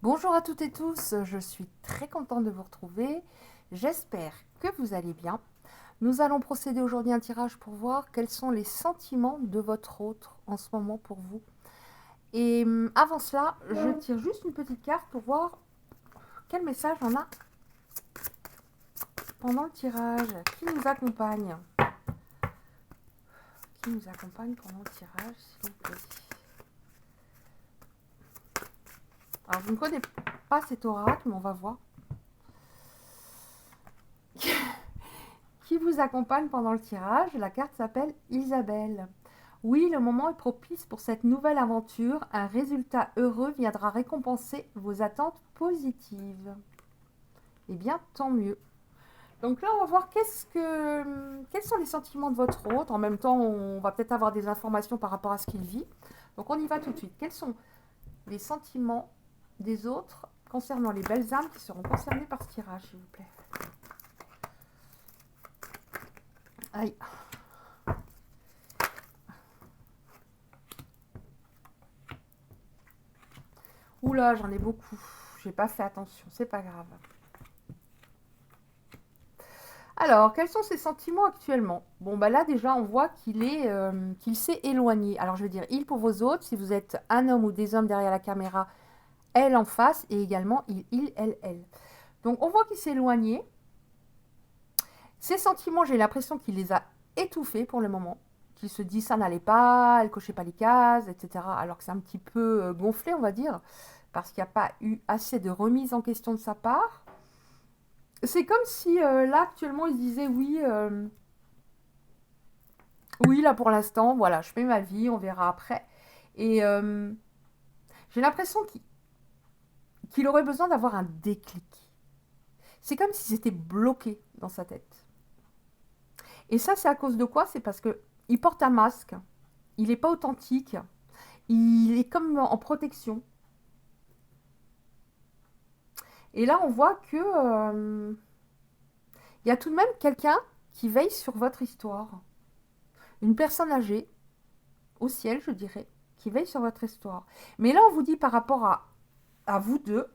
Bonjour à toutes et tous, je suis très contente de vous retrouver. J'espère que vous allez bien. Nous allons procéder aujourd'hui à un tirage pour voir quels sont les sentiments de votre autre en ce moment pour vous. Et avant cela, je tire juste une petite carte pour voir quel message on a pendant le tirage. Qui nous accompagne? Qui nous accompagne pendant le tirage, s'il vous plaît? Alors, je ne connais pas cet oracle, mais on va voir. Qui vous accompagne pendant le tirage? La carte s'appelle Isabelle. Oui, le moment est propice pour cette nouvelle aventure. Un résultat heureux viendra récompenser vos attentes positives. Eh bien, tant mieux. Donc là, on va voir quels sont les sentiments de votre hôte. En même temps, on va peut-être avoir des informations par rapport à ce qu'il vit. Donc on y va tout de suite. Quels sont les sentiments des autres concernant les belles âmes qui seront concernées par ce tirage, s'il vous plaît? Aïe. Oula, j'en ai beaucoup. J'ai pas fait attention, c'est pas grave. Alors, quels sont ses sentiments actuellement? Bon, bah là déjà, on voit qu'il s'est éloigné. Alors, je veux dire, il pour vos autres, si vous êtes un homme ou des hommes derrière la caméra, elle en face, et également il, elle. Donc, on voit qu'il s'est éloigné. Ses sentiments, j'ai l'impression qu'il les a étouffés pour le moment. Qu'il se dit ça n'allait pas, elle cochait pas les cases, etc. Alors que c'est un petit peu gonflé, on va dire, parce qu'il n'y a pas eu assez de remise en question de sa part. C'est comme si là, actuellement, il se disait oui. Oui, là pour l'instant, voilà, je fais ma vie, on verra après. Et j'ai l'impression qu'il aurait besoin d'avoir un déclic. C'est comme si c'était bloqué dans sa tête. Et ça, c'est à cause de quoi? C'est parce que il porte un masque, il n'est pas authentique, il est comme en protection. Et là, on voit que il y a tout de même quelqu'un qui veille sur votre histoire. Une personne âgée, au ciel, je dirais, qui veille sur votre histoire. Mais là, on vous dit par rapport à vous deux,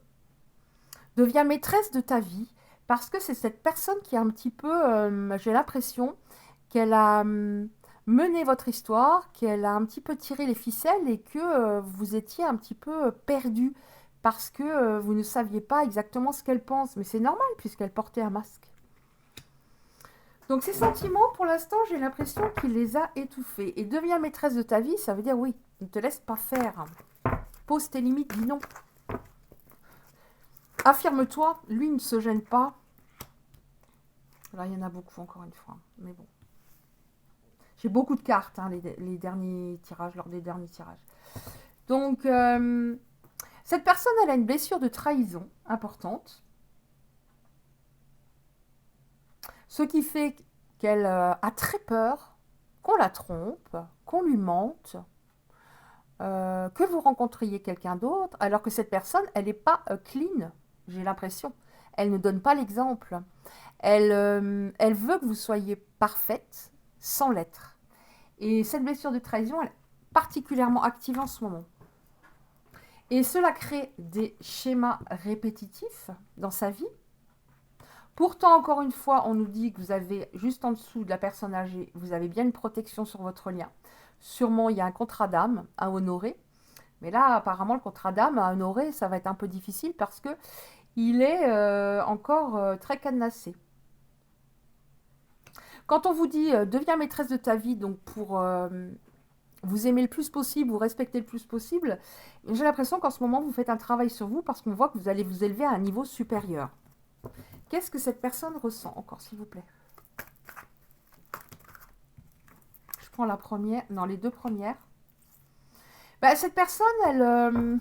devient maîtresse de ta vie parce que c'est cette personne qui a un petit peu, j'ai l'impression qu'elle a mené votre histoire, qu'elle a un petit peu tiré les ficelles et que vous étiez un petit peu perdu parce que vous ne saviez pas exactement ce qu'elle pense. Mais c'est normal puisqu'elle portait un masque. Donc ces sentiments, pour l'instant, j'ai l'impression qu'il les a étouffés. Et devient maîtresse de ta vie, ça veut dire oui, ne te laisse pas faire. Pose tes limites, dis non. Affirme-toi, lui ne se gêne pas. Là, il y en a beaucoup, encore une fois. Mais bon. J'ai beaucoup de cartes, hein, les derniers tirages, lors des derniers tirages. Donc, cette personne, elle a une blessure de trahison importante. Ce qui fait qu'elle a très peur qu'on la trompe, qu'on lui mente, que vous rencontriez quelqu'un d'autre, alors que cette personne, elle n'est pas clean, j'ai l'impression. Elle ne donne pas l'exemple. Elle veut que vous soyez parfaite sans l'être. Et cette blessure de trahison, elle est particulièrement active en ce moment. Et cela crée des schémas répétitifs dans sa vie. Pourtant, encore une fois, on nous dit que vous avez, juste en dessous de la personne âgée, vous avez bien une protection sur votre lien. Sûrement, il y a un contrat d'âme à honorer. Mais là, apparemment, le contrat d'âme à honorer, ça va être un peu difficile parce que il est encore très cadenassé. Quand on vous dit deviens maîtresse de ta vie, donc pour vous aimer le plus possible, vous respecter le plus possible, j'ai l'impression qu'en ce moment, vous faites un travail sur vous parce qu'on voit que vous allez vous élever à un niveau supérieur. Qu'est-ce que cette personne ressent encore, s'il vous plaît? Je prends la première, non, les deux premières. Bah, cette personne, elle...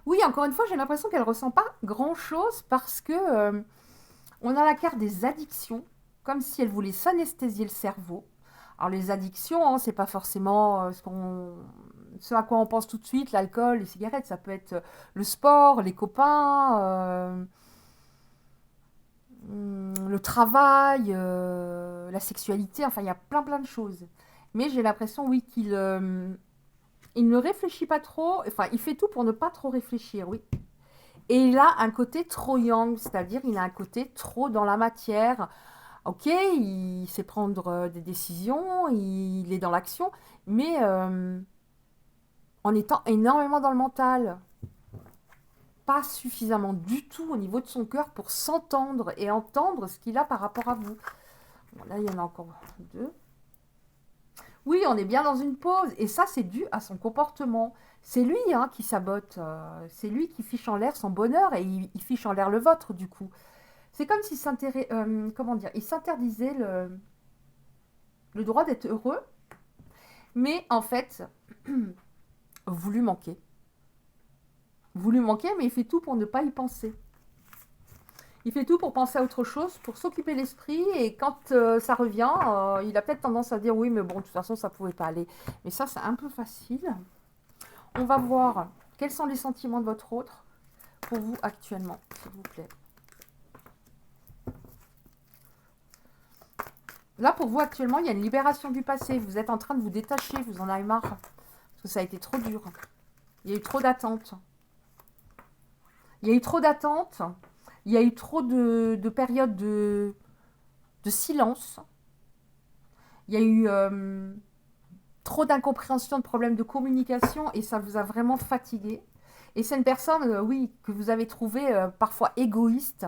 oui, encore une fois, j'ai l'impression qu'elle ressent pas grand-chose parce que on a la carte des addictions, comme si elle voulait s'anesthésier le cerveau. Alors les addictions, hein, c'est pas forcément ce à quoi on pense tout de suite, l'alcool, les cigarettes, ça peut être le sport, les copains, le travail, la sexualité, enfin il y a plein de choses. Mais j'ai l'impression, oui, il ne réfléchit pas trop, enfin il fait tout pour ne pas trop réfléchir, oui. Et il a un côté trop yang, c'est-à-dire il a un côté trop dans la matière. Ok, il sait prendre des décisions, il est dans l'action, mais en étant énormément dans le mental. Pas suffisamment du tout au niveau de son cœur pour s'entendre et entendre ce qu'il a par rapport à vous. Bon, là, il y en a encore deux. Oui, on est bien dans une pause. Et ça, c'est dû à son comportement. C'est lui hein, qui sabote. C'est lui qui fiche en l'air son bonheur et il fiche en l'air le vôtre, du coup. C'est comme s'il comment dire, il s'interdisait le droit d'être heureux, mais en fait, vous lui manquez. Vous lui manquez, mais il fait tout pour ne pas y penser. Il fait tout pour penser à autre chose, pour s'occuper l'esprit, et quand ça revient, il a peut-être tendance à dire oui, mais bon, de toute façon, ça pouvait pas aller. Mais ça, c'est un peu facile. On va voir quels sont les sentiments de votre autre pour vous actuellement, s'il vous plaît. Là, pour vous actuellement, il y a une libération du passé. Vous êtes en train de vous détacher, vous en avez marre. Parce que ça a été trop dur. Il y a eu trop d'attentes. Il y a eu trop d'attentes. Il y a eu trop de périodes de silence. Il y a eu trop d'incompréhension, de problèmes de communication et ça vous a vraiment fatigué. Et c'est une personne, oui, que vous avez trouvée parfois égoïste,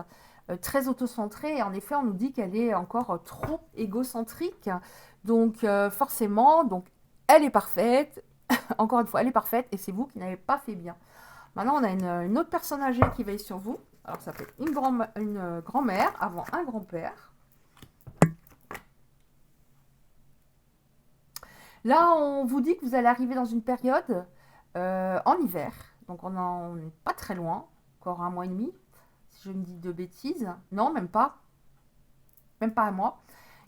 très autocentrée. Et en effet, on nous dit qu'elle est encore trop égocentrique. Donc forcément, donc, elle est parfaite. Encore une fois, elle est parfaite et c'est vous qui n'avez pas fait bien. Maintenant, on a une autre personne âgée qui veille sur vous. Alors, ça peut être une grand-mère avant un grand-père. Là, on vous dit que vous allez arriver dans une période en hiver. Donc, on n'est pas très loin. Encore un mois et demi, si je me dis de bêtises. Non, même pas. Même pas un mois.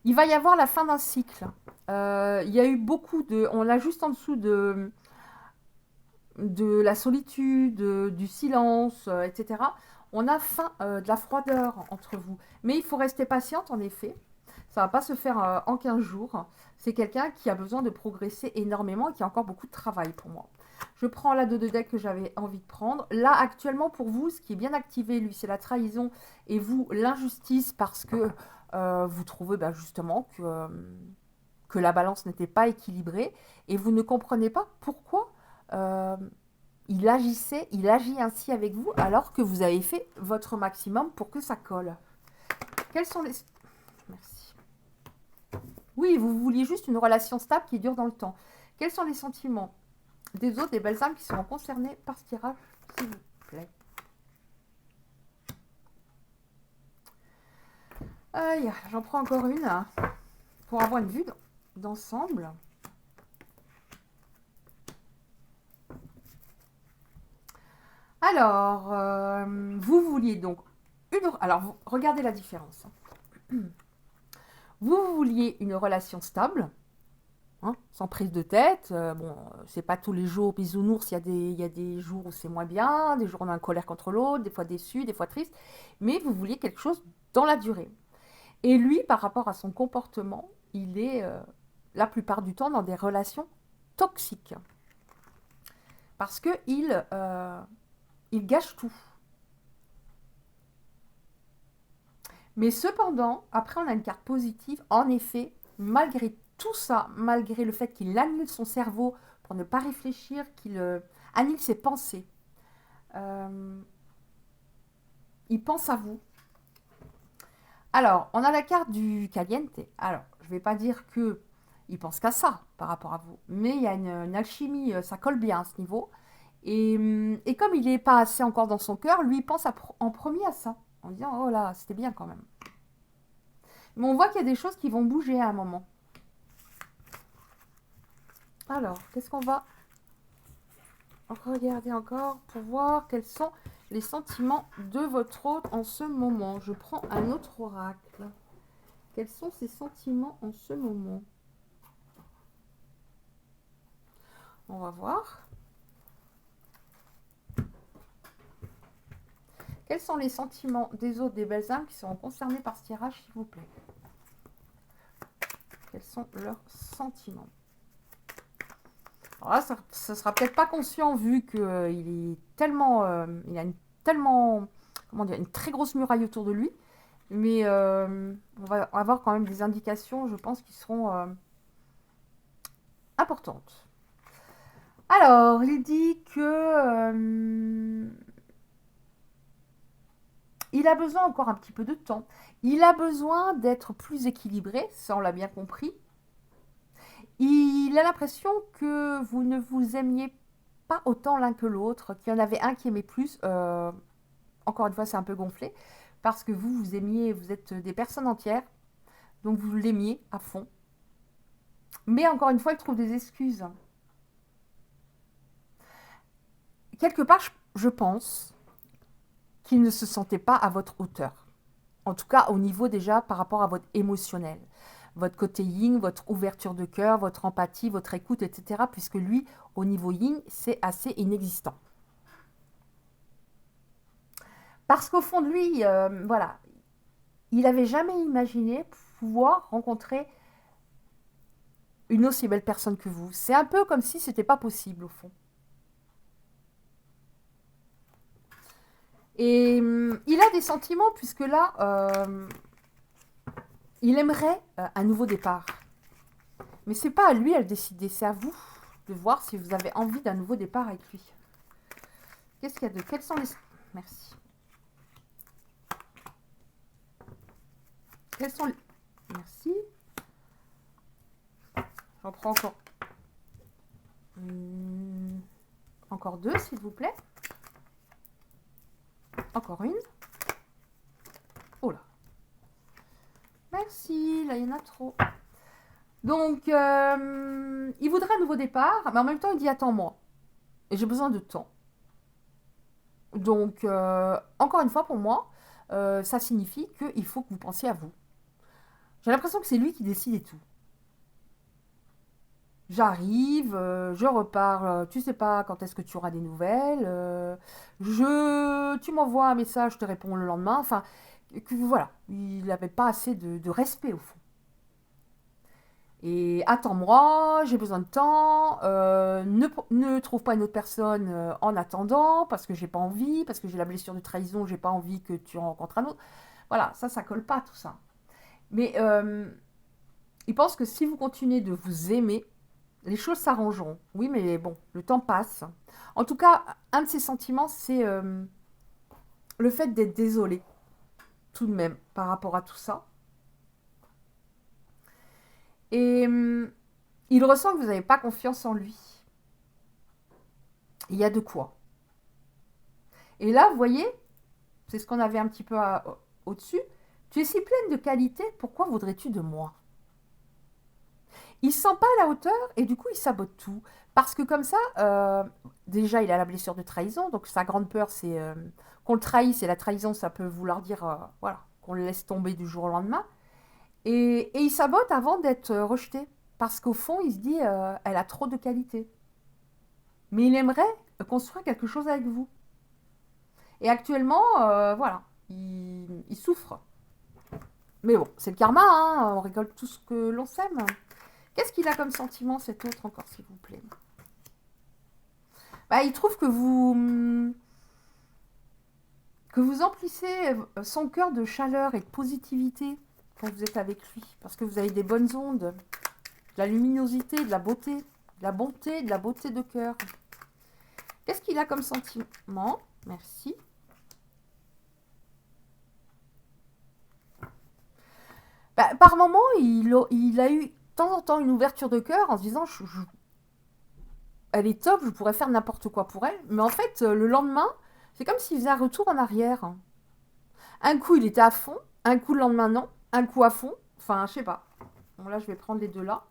Il va y avoir la fin d'un cycle. Il y a eu beaucoup de... On l'a juste en dessous de la solitude, du silence, etc. On a faim, de la froideur entre vous. Mais il faut rester patiente, en effet. Ça ne va pas se faire en 15 jours. C'est quelqu'un qui a besoin de progresser énormément et qui a encore beaucoup de travail pour moi. Je prends la 2 de deck que j'avais envie de prendre. Là, actuellement, pour vous, ce qui est bien activé, lui, c'est la trahison et vous, l'injustice parce que vous trouvez justement que la balance n'était pas équilibrée et vous ne comprenez pas pourquoi euh, il agit ainsi avec vous alors que vous avez fait votre maximum pour que ça colle. Quels sont les... Merci. Oui, vous vouliez juste une relation stable qui dure dans le temps. Quels sont les sentiments des autres, des belles âmes qui seront concernées par ce tirage, s'il vous plaît? Aïe, j'en prends encore une hein, pour avoir une vue d'ensemble. Alors, vous vouliez donc une... Alors, regardez la différence. Vous vouliez une relation stable, hein, sans prise de tête. Bon, c'est pas tous les jours bisounours, il y a des jours où c'est moins bien, des jours où on a une colère contre l'autre, des fois déçu, des fois triste. Mais vous vouliez quelque chose dans la durée. Et lui, par rapport à son comportement, il est la plupart du temps dans des relations toxiques. Parce qu'il il gâche tout. Mais cependant, après on a une carte positive. En effet, malgré tout ça, malgré le fait qu'il annule son cerveau pour ne pas réfléchir, qu'il annule ses pensées, euh, il pense à vous. Alors, on a la carte du caliente. Alors, je ne vais pas dire que il pense qu'à ça par rapport à vous, mais il y a une alchimie, ça colle bien à ce niveau. Et comme il n'est pas assez encore dans son cœur, lui il pense en premier à ça, en disant oh là, c'était bien quand même. Mais on voit qu'il y a des choses qui vont bouger à un moment. Alors, qu'est-ce qu'on va regarder encore pour voir quels sont les sentiments de votre hôte en ce moment? Je prends un autre oracle. Quels sont ses sentiments en ce moment? On va voir. Quels sont les sentiments des autres, des belles âmes qui seront concernés par ce tirage, s'il vous plaît? Quels sont leurs sentiments? Alors là, ça ne sera peut-être pas conscient vu qu'il est tellement... il a une tellement, comment dire, une très grosse muraille autour de lui. Mais on va avoir quand même des indications, je pense, qui seront importantes. Alors, il dit que il a besoin encore un petit peu de temps. Il a besoin d'être plus équilibré, ça on l'a bien compris. Il a l'impression que vous ne vous aimiez pas autant l'un que l'autre, qu'il y en avait un qui aimait plus. Encore une fois, c'est un peu gonflé, parce que vous aimiez, vous êtes des personnes entières, donc vous l'aimiez à fond. Mais encore une fois, il trouve des excuses. Quelque part, je pense qu'il ne se sentait pas à votre hauteur. En tout cas, au niveau déjà par rapport à votre émotionnel. Votre côté yin, votre ouverture de cœur, votre empathie, votre écoute, etc. Puisque lui, au niveau yin, c'est assez inexistant. Parce qu'au fond de lui, voilà, il n'avait jamais imaginé pouvoir rencontrer une aussi belle personne que vous. C'est un peu comme si c'était pas possible, au fond. Et il a des sentiments, puisque là, il aimerait un nouveau départ. Mais c'est pas à lui à le décider, c'est à vous de voir si vous avez envie d'un nouveau départ avec lui. Qu'est-ce qu'il y a de... Quels sont les... Merci. Quels sont les... Merci. J'en prends encore... Encore deux, s'il vous plaît. Encore une. Oh là. Merci, là il y en a trop. Donc, il voudrait un nouveau départ, mais en même temps il dit attends-moi. Et j'ai besoin de temps. Donc, encore une fois, pour moi, ça signifie qu'il faut que vous pensiez à vous. J'ai l'impression que c'est lui qui décide et tout. J'arrive, je repars, tu sais pas quand est-ce que tu auras des nouvelles, tu m'envoies un message, je te réponds le lendemain, enfin, voilà, il n'avait pas assez de respect au fond. Et attends-moi, j'ai besoin de temps, ne trouve pas une autre personne en attendant, parce que j'ai pas envie, parce que j'ai la blessure de trahison, j'ai pas envie que tu en rencontres un autre. Voilà, ça colle pas tout ça. Mais il pense que si vous continuez de vous aimer, les choses s'arrangeront. Oui, mais bon, le temps passe. En tout cas, un de ses sentiments, c'est le fait d'être désolé, tout de même, par rapport à tout ça. Et il ressent que vous n'avez pas confiance en lui. Il y a de quoi. Et là, vous voyez, c'est ce qu'on avait un petit peu au-dessus. Tu es si pleine de qualités, pourquoi voudrais-tu de moi? Il ne se sent pas à la hauteur et du coup, il sabote tout. Parce que comme ça, déjà, il a la blessure de trahison. Donc, sa grande peur, c'est qu'on le trahisse. Et la trahison, ça peut vouloir dire voilà, qu'on le laisse tomber du jour au lendemain. Et il sabote avant d'être rejeté. Parce qu'au fond, il se dit, elle a trop de qualités. Mais il aimerait construire quelque chose avec vous. Et actuellement, voilà, il souffre. Mais bon, c'est le karma, hein, on rigole tout ce que l'on sème. Qu'est-ce qu'il a comme sentiment, cet autre, encore, s'il vous plaît? Bah, il trouve que vous emplissez son cœur de chaleur et de positivité quand vous êtes avec lui. Parce que vous avez des bonnes ondes, de la luminosité, de la beauté, de la beauté de cœur. Qu'est-ce qu'il a comme sentiment? Merci. Bah, par moment, il a eu de temps en temps une ouverture de cœur en se disant elle est top, je pourrais faire n'importe quoi pour elle. Mais en fait, le lendemain, c'est comme s'il faisait un retour en arrière. Un coup, il était à fond, un coup, le lendemain, non, un coup à fond. Enfin, je sais pas. Bon, là, je vais prendre les deux là.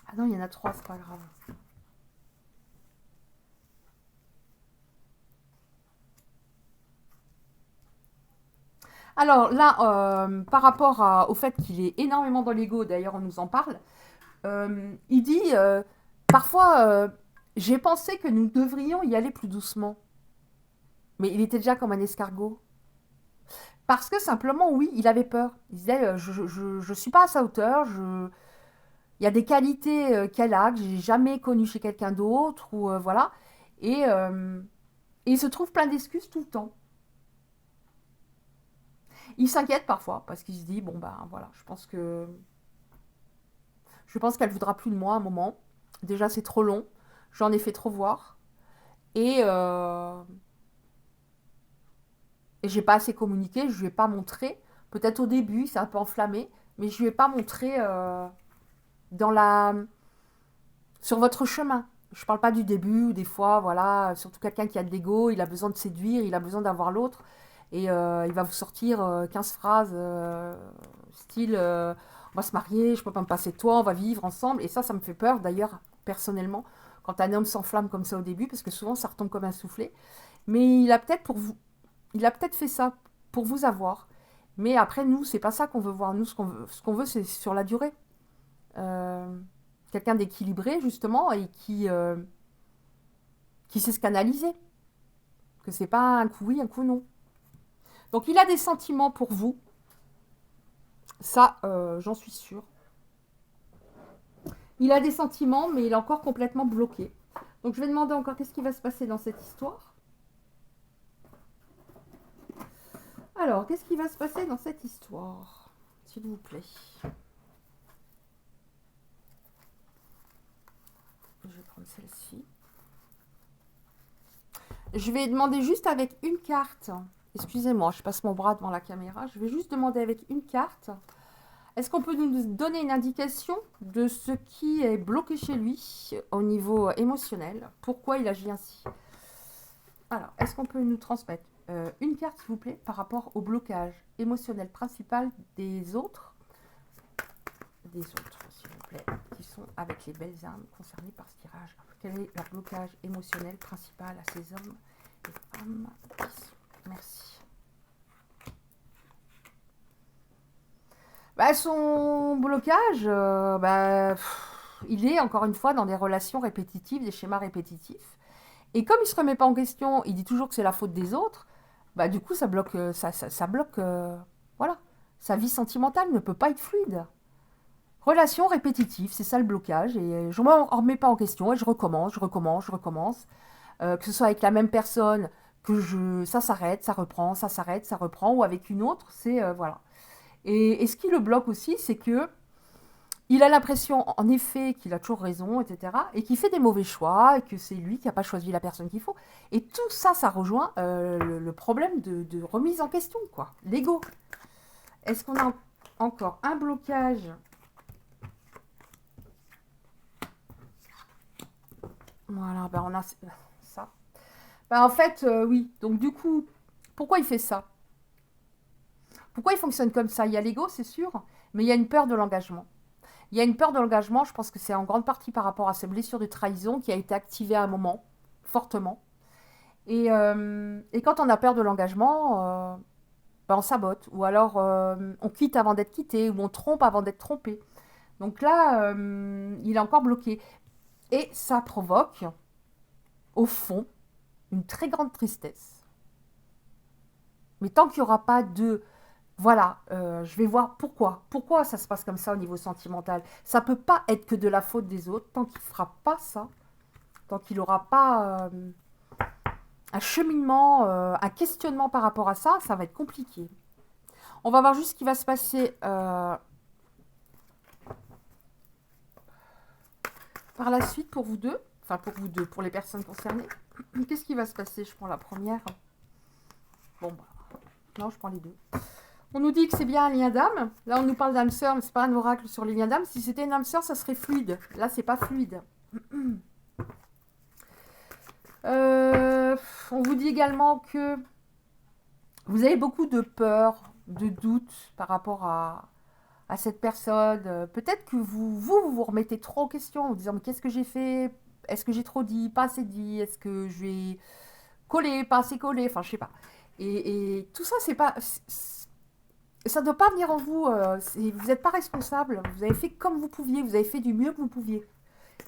Ah non, il y en a trois, c'est pas grave. Alors là, par rapport au fait qu'il est énormément dans l'ego, d'ailleurs on nous en parle, il dit parfois j'ai pensé que nous devrions y aller plus doucement. Mais il était déjà comme un escargot. Parce que simplement, oui, il avait peur. Il disait je suis pas à sa hauteur, il y a des qualités qu'elle a, que j'ai jamais connues chez quelqu'un d'autre, ou voilà. Et Et il se trouve plein d'excuses tout le temps. Il s'inquiète parfois parce qu'il se dit, bon ben voilà, je pense qu'elle voudra plus de moi à un moment. Déjà c'est trop long, j'en ai fait trop voir. Et, euh, et j'ai pas assez communiqué, je lui ai pas montré. Peut-être au début, c'est un peu enflammé, mais je lui ai pas montré dans la sur votre chemin. Je parle pas du début où des fois, voilà, surtout quelqu'un qui a de l'ego, il a besoin de séduire, il a besoin d'avoir l'autre. Et il va vous sortir 15 phrases style on va se marier, je peux pas me passer de toi, on va vivre ensemble. Et ça me fait peur d'ailleurs, personnellement, quand un homme s'enflamme comme ça au début, parce que souvent ça retombe comme un soufflet. Mais il a peut-être fait ça pour vous avoir. Mais après, nous, c'est pas ça qu'on veut voir. Nous, ce qu'on veut, c'est sur la durée. Euh, Quelqu'un d'équilibré, justement, et qui sait se canaliser. Que c'est pas un coup oui, un coup non. Donc, il a des sentiments pour vous. Ça, j'en suis sûre. Il a des sentiments, mais il est encore complètement bloqué. Donc, je vais demander encore qu'est-ce qui va se passer dans cette histoire. Alors, qu'est-ce qui va se passer dans cette histoire, s'il vous plaît? Je vais prendre celle-ci. Je vais demander juste avec une carte. Excusez-moi, je passe mon bras devant la caméra. Je vais juste demander avec une carte. Est-ce qu'on peut nous donner une indication de ce qui est bloqué chez lui au niveau émotionnel? Pourquoi il agit ainsi? Alors, est-ce qu'on peut nous transmettre une carte, s'il vous plaît, par rapport au blocage émotionnel principal des autres? Des autres, s'il vous plaît, qui sont avec les belles âmes concernées par ce tirage. Quel est le blocage émotionnel principal à ces hommes et femmes qui sont... Merci. Bah, son blocage, il est encore une fois dans des relations répétitives, des schémas répétitifs. Et comme il se remet pas en question, il dit toujours que c'est la faute des autres. Bah du coup ça bloque, ça bloque, voilà. Sa vie sentimentale ne peut pas être fluide. Relation répétitive, c'est ça le blocage. Et je ne me remets pas en question et je recommence, je recommence, je recommence. Que ce soit avec la même personne, ça s'arrête, ça reprend, ça s'arrête, ça reprend, ou avec une autre, c'est voilà. Et ce qui le bloque aussi, c'est que il a l'impression, en effet, qu'il a toujours raison, etc., et qu'il fait des mauvais choix, et que c'est lui qui n'a pas choisi la personne qu'il faut. Et tout ça, ça rejoint le problème de remise en question, quoi. L'ego. Est-ce qu'on a encore un blocage? Voilà, ben on a ça. Ben en fait, oui. Donc du coup, pourquoi il fait ça? Pourquoi il fonctionne comme ça? Il y a l'ego, c'est sûr, mais il y a une peur de l'engagement. Il y a une peur de l'engagement, je pense que c'est en grande partie par rapport à ces blessures de trahison qui a été activée à un moment, fortement. Et quand on a peur de l'engagement, ben on sabote. Ou alors on quitte avant d'être quitté, ou on trompe avant d'être trompé. Donc là, il est encore bloqué. Et ça provoque, au fond, une très grande tristesse. Mais tant qu'il n'y aura pas de... Voilà, je vais voir pourquoi. Pourquoi ça se passe comme ça au niveau sentimental. Ça ne peut pas être que de la faute des autres. Tant qu'il ne fera pas ça, tant qu'il n'aura pas un cheminement, un questionnement par rapport à ça, ça va être compliqué. On va voir juste ce qui va se passer par la suite pour vous deux. Enfin, pour vous deux, pour les personnes concernées. Qu'est-ce qui va se passer? Je prends la première. Bon, bah, non, je prends les deux. On nous dit que c'est bien un lien d'âme. Là, on nous parle d'âme sœur, mais c'est pas un oracle sur les liens d'âme. Si c'était une âme sœur, ça serait fluide. Là, c'est pas fluide. On vous dit également que vous avez beaucoup de peur, de doute par rapport à cette personne. Peut-être que vous remettez trop en question en vous disant mais qu'est-ce que j'ai fait? Est-ce que j'ai trop dit? Pas assez dit? Est-ce que je vais coller? Pas assez collé? Enfin, je sais pas. Et tout ça, c'est pas... ça ne doit pas venir en vous. Vous n'êtes pas responsable. Vous avez fait comme vous pouviez. Vous avez fait du mieux que vous pouviez.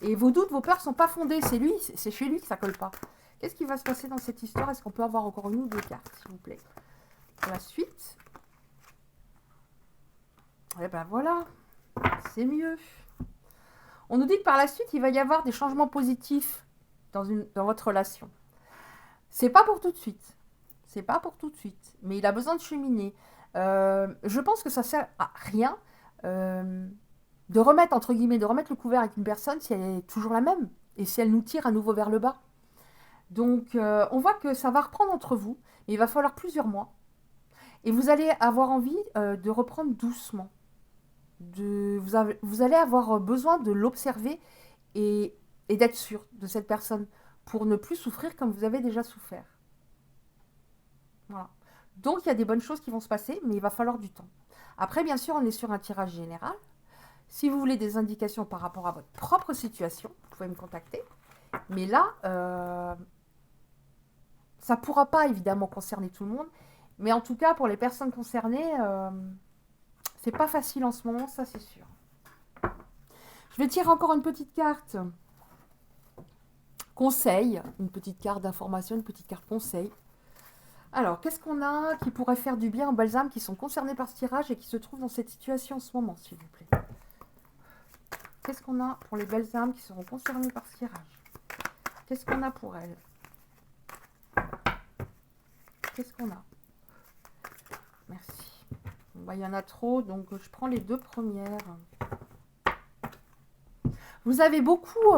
Et vos doutes, vos peurs sont pas fondées. C'est chez lui que ça colle pas. Qu'est-ce qui va se passer dans cette histoire? Est-ce qu'on peut avoir encore une ou deux cartes, s'il vous plaît? Pour la suite. Et ben voilà. C'est mieux. On nous dit que par la suite, il va y avoir des changements positifs dans votre relation. C'est pas pour tout de suite. C'est pas pour tout de suite. Mais il a besoin de cheminer. Je pense que ça sert à rien euh, de remettre, entre guillemets, de remettre le couvert avec une personne si elle est toujours la même. Et si elle nous tire à nouveau vers le bas. Donc, on voit que ça va reprendre entre vous. Mais il va falloir plusieurs mois. Et vous allez avoir envie de reprendre doucement. Vous allez avoir besoin de l'observer et, et d'être sûr de cette personne pour ne plus souffrir comme vous avez déjà souffert. Voilà. Donc il y a des bonnes choses qui vont se passer, mais il va falloir du temps. Après, bien sûr, on est sur un tirage général. Si vous voulez des indications par rapport à votre propre situation, vous pouvez me contacter. Mais là, ça ne pourra pas évidemment concerner tout le monde. Mais en tout cas, pour les personnes concernées, c'est pas facile en ce moment, ça c'est sûr. Je vais tirer encore une petite carte conseil, une petite carte d'information, une petite carte conseil. Alors, qu'est-ce qu'on a qui pourrait faire du bien aux balsames qui sont concernés par ce tirage et qui se trouvent dans cette situation en ce moment, s'il vous plaît? Qu'est-ce qu'on a pour les belles âmes qui seront concernées par ce tirage? Qu'est-ce qu'on a pour elles? Qu'est-ce qu'on a? Merci. Bon, bah, y en a trop, donc je prends les deux premières. Vous avez beaucoup...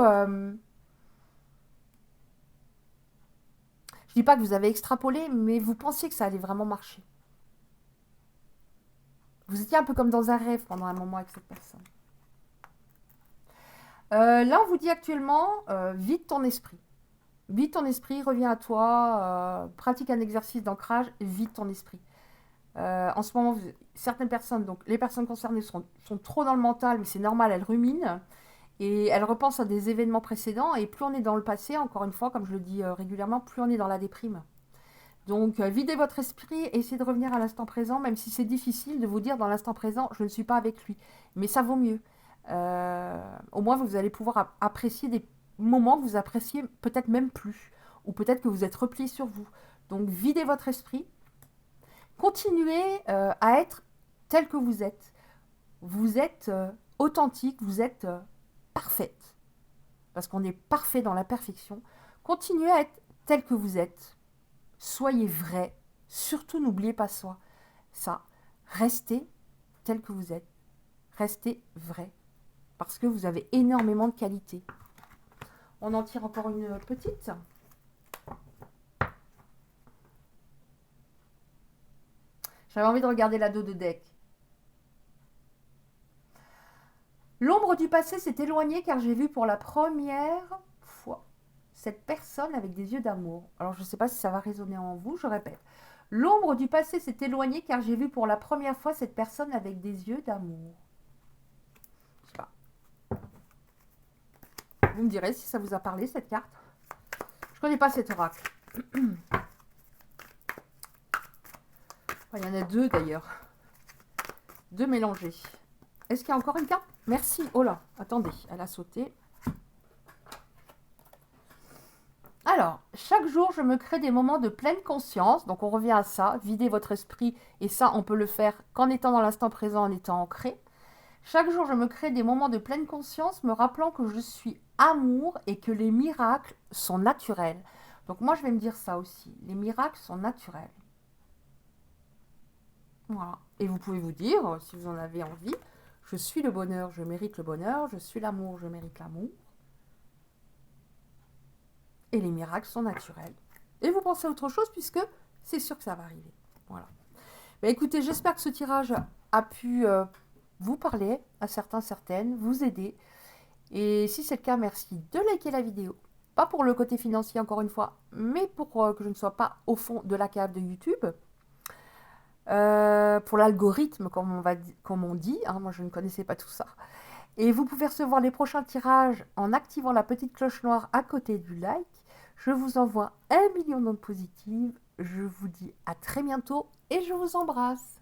je dis pas que vous avez extrapolé, mais vous pensiez que ça allait vraiment marcher. Vous étiez un peu comme dans un rêve pendant un moment avec cette personne. Là, on vous dit actuellement, vide ton esprit. Vide ton esprit, reviens à toi, pratique un exercice d'ancrage, vide ton esprit. En ce moment, certaines personnes, donc les personnes concernées sont trop dans le mental, mais c'est normal, elles ruminent et elles repensent à des événements précédents. Et plus on est dans le passé, encore une fois, comme je le dis régulièrement, plus on est dans la déprime. Donc, videz votre esprit, essayez de revenir à l'instant présent, même si c'est difficile de vous dire dans l'instant présent, je ne suis pas avec lui. Mais ça vaut mieux. Au moins, vous allez pouvoir apprécier des moments que vous appréciez peut-être même plus. Ou peut-être que vous êtes replié sur vous. Donc, videz votre esprit. Continuez à être tel que vous êtes. Vous êtes authentique, vous êtes parfaite. Parce qu'on est parfait dans la perfection. Continuez à être tel que vous êtes. Soyez vrai. Surtout, n'oubliez pas ça. Restez tel que vous êtes. Restez vrai. Parce que vous avez énormément de qualités. On en tire encore une petite. J'avais envie de regarder la dos de deck. L'ombre du passé s'est éloignée car j'ai vu pour la première fois cette personne avec des yeux d'amour. Alors je ne sais pas si ça va résonner en vous, je répète. L'ombre du passé s'est éloignée car j'ai vu pour la première fois cette personne avec des yeux d'amour. Je sais pas. Vous me direz si ça vous a parlé cette carte. Je connais pas cet oracle. Il y en a deux d'ailleurs. Deux mélangés. Est-ce qu'il y a encore une carte? Merci. Oh là, attendez, elle a sauté. Alors, chaque jour, je me crée des moments de pleine conscience. Donc, on revient à ça. Vider votre esprit. Et ça, on peut le faire qu'en étant dans l'instant présent, en étant ancré. Chaque jour, je me crée des moments de pleine conscience, me rappelant que je suis amour et que les miracles sont naturels. Donc, moi, je vais me dire ça aussi. Les miracles sont naturels. Voilà. Et vous pouvez vous dire, si vous en avez envie, je suis le bonheur, je mérite le bonheur. Je suis l'amour, je mérite l'amour. Et les miracles sont naturels. Et vous pensez à autre chose puisque c'est sûr que ça va arriver. Voilà. Bah, écoutez, j'espère que ce tirage a pu vous parler à certains, certaines, vous aider. Et si c'est le cas, merci de liker la vidéo. Pas pour le côté financier encore une fois, mais pour que je ne sois pas au fond de la cave de YouTube. Pour l'algorithme, comme on dit. Hein, moi, je ne connaissais pas tout ça. Et vous pouvez recevoir les prochains tirages en activant la petite cloche noire à côté du like. Je vous envoie 1 million d'ondes positives. Je vous dis à très bientôt et je vous embrasse.